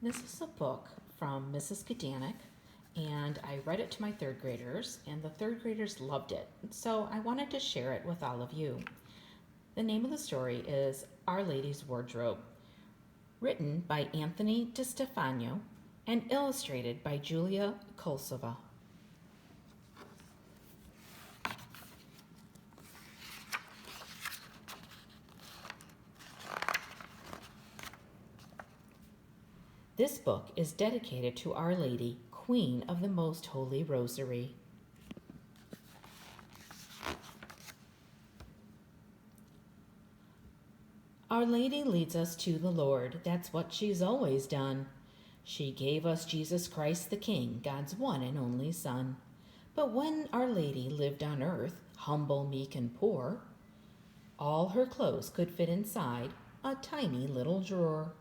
This is a book from Mrs. Gedanik, and I read it to my third graders, and the third graders loved it. So I wanted to share it with all of you. The name of the story is Our Lady's Wardrobe, written by Anthony DiStefano and illustrated by Julia Kolsova. This book is dedicated to Our Lady, Queen of the Most Holy Rosary. Our Lady leads us to the Lord. That's what she's always done. She gave us Jesus Christ the King, God's one and only Son. But when Our Lady lived on earth, humble, meek, and poor, all her clothes could fit inside a tiny little drawer.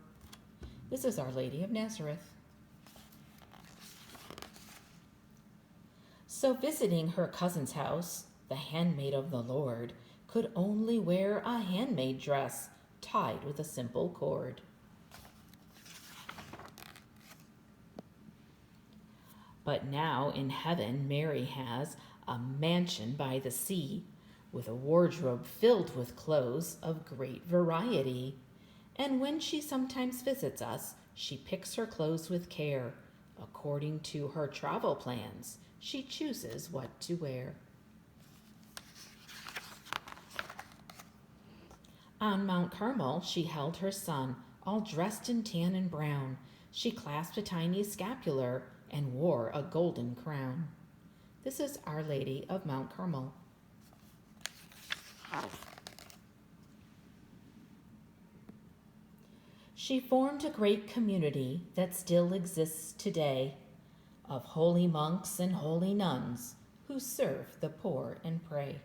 This is Our Lady of Nazareth. So visiting her cousin's house, the handmaid of the Lord could only wear a handmade dress tied with a simple cord. But now in heaven, Mary has a mansion by the sea with a wardrobe filled with clothes of great variety. And when she sometimes visits us, she picks her clothes with care. According to her travel plans, she chooses what to wear. On Mount Carmel, she held her son, all dressed in tan and brown. She clasped a tiny scapular and wore a golden crown. This is Our Lady of Mount Carmel. She formed a great community that still exists today of holy monks and holy nuns who serve the poor and pray.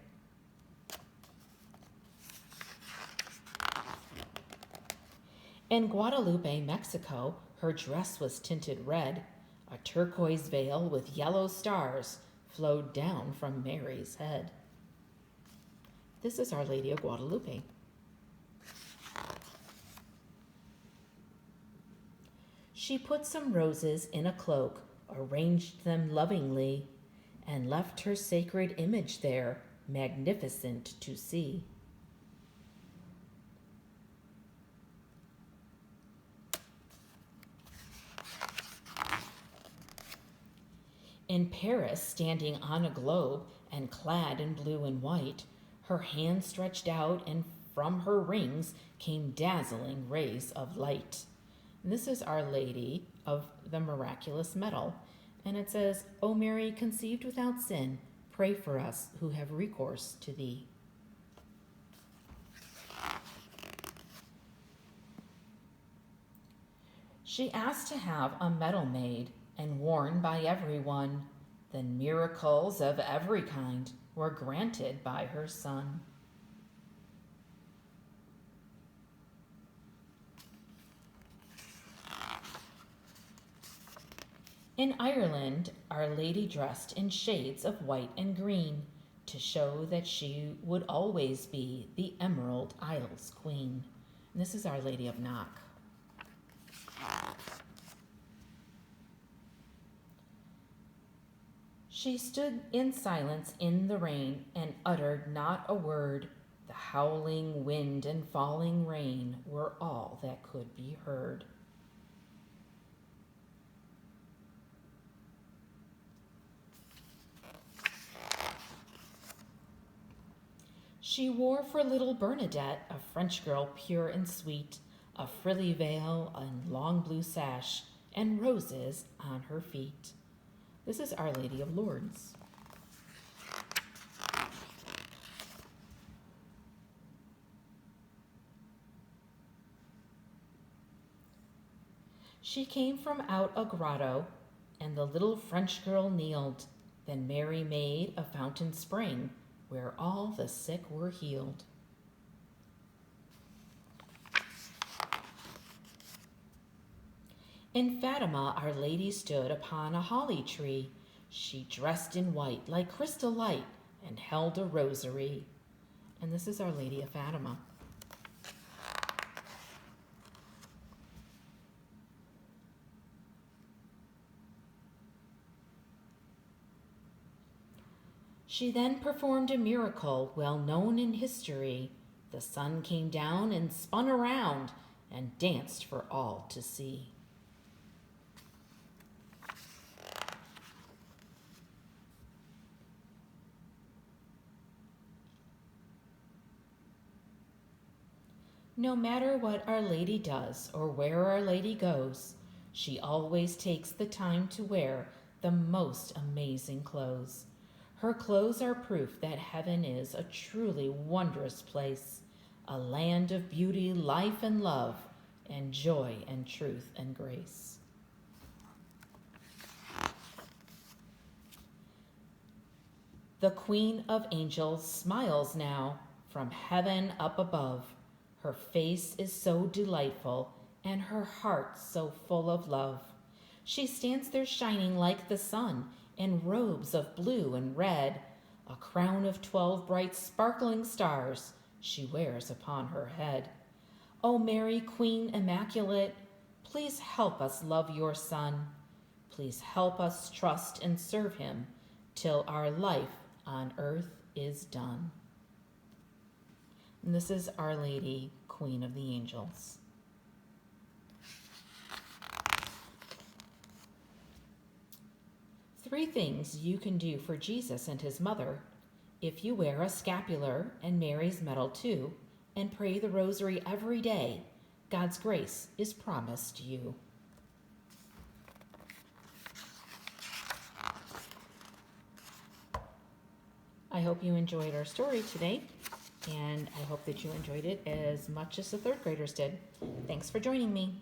In Guadalupe, Mexico, her dress was tinted red. A turquoise veil with yellow stars flowed down from Mary's head. This is Our Lady of Guadalupe. She put some roses in a cloak, arranged them lovingly, and left her sacred image there, magnificent to see. In Paris, standing on a globe and clad in blue and white, her hand stretched out, and from her rings came dazzling rays of light. And this is Our Lady of the Miraculous Medal, and it says, O Mary, conceived without sin, pray for us who have recourse to thee. She asked to have a medal made and worn by everyone. Then miracles of every kind were granted by her Son. In Ireland, Our Lady dressed in shades of white and green to show that she would always be the Emerald Isles Queen. And this is Our Lady of Knock. She stood in silence in the rain and uttered not a word. The howling wind and falling rain were all that could be heard. She wore for little Bernadette, a French girl pure and sweet, a frilly veil and long blue sash, and roses on her feet. This is Our Lady of Lourdes. She came from out a grotto, and the little French girl kneeled. Then Mary made a fountain spring, where all the sick were healed. In Fatima, Our Lady stood upon a holly tree. She dressed in white like crystal light and held a rosary. And this is Our Lady of Fatima. She then performed a miracle well known in history. The sun came down and spun around and danced for all to see. No matter what Our Lady does or where Our Lady goes, she always takes the time to wear the most amazing clothes. Her clothes are proof that heaven is a truly wondrous place, a land of beauty, life, and love, and joy and truth and grace. The Queen of Angels smiles now from heaven up above. Her face is so delightful, and her heart so full of love. She stands there shining like the sun in robes of blue and red. A crown of 12 bright sparkling stars she wears upon her head. O Mary, Queen Immaculate, please help us love your Son. Please help us trust and serve him till our life on earth is done. And this is Our Lady, Queen of the Angels. Three things you can do for Jesus and his mother if you wear a scapular and Mary's medal too, and pray the rosary every day. God's grace is promised you. I hope you enjoyed our story today, and I hope that you enjoyed it as much as the third graders did. Thanks for joining me.